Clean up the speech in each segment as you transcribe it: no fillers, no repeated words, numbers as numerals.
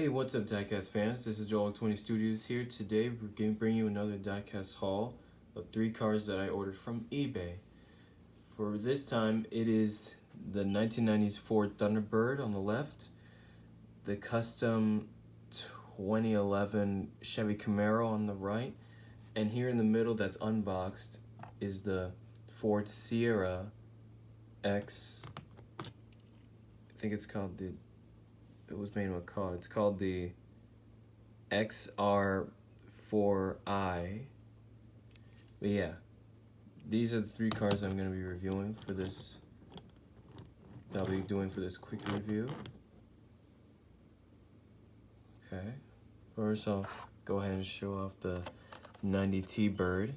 Hey, what's up, Diecast fans? This is Joel20 Studios here. Today, we're going to bring you another Diecast haul of 3 cars that I ordered from eBay. For this time, it is the 1990s Ford Thunderbird on the left, the custom 2011 Chevy Camaro on the right, and here in the middle that's unboxed is the Ford Sierra X. I think it's called the... It was made of a car. It's called the XR4i. But yeah, these are the 3 cars I'm going to be reviewing for this. I'll be doing for this quick review. Okay. First, I'll go ahead and show off the 90T Bird.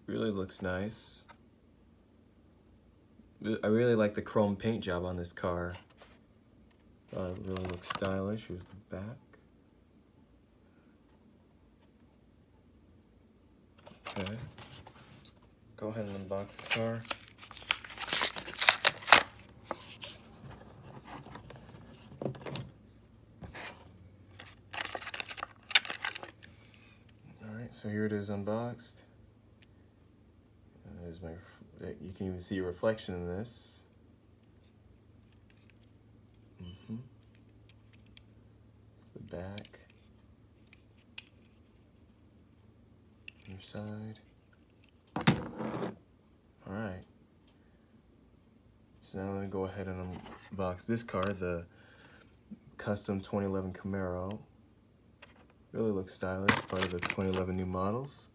Really looks nice. I really like the chrome paint job on this car. It really looks stylish. Here's the back. Okay. Go ahead and unbox this car. Alright, so here it is unboxed. There's you can even see a reflection in this. The back, your side. Alright, so now I'm going to go ahead and unbox this car, the custom 2011 Camaro. Really looks stylish, part of the 2011 new models.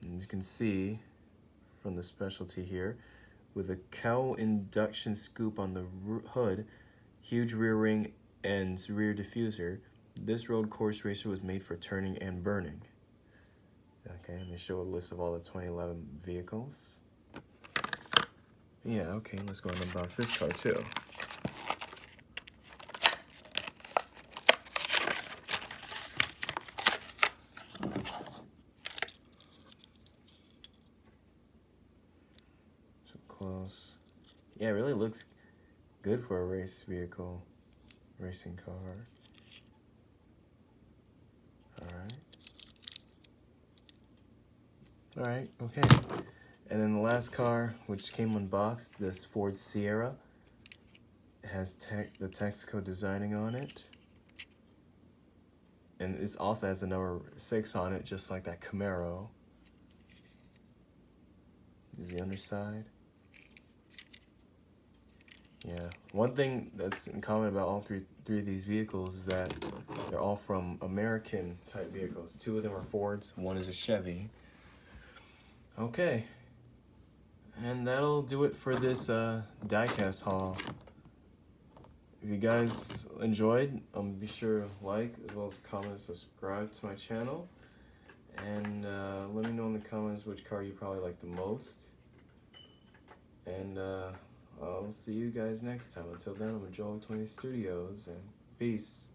And as you can see from the specialty here, with a cowl induction scoop on the hood, huge rear ring and rear diffuser, this road course racer was made for turning and burning. Okay, and they show a list of all the 2011 vehicles. Yeah, okay, let's go and unbox this car too. So close. Yeah, it really looks good for a race vehicle, racing car. Alright, okay. And then the last car, which came unboxed, this Ford Sierra. It has the Texaco designing on it. And this also has the number 6 on it, just like that Camaro. Here's the underside. Yeah, one thing that's in common about all three of these vehicles is that they're all from American type vehicles. 2 of them are Fords, 1 is a Chevy. Okay, and that'll do it for this diecast haul. If you guys enjoyed, be sure to like, as well as comment and subscribe to my channel. And let me know in the comments which car you probably like the most. And I'll see you guys next time. Until then, I'm Joel20 Studios, and peace.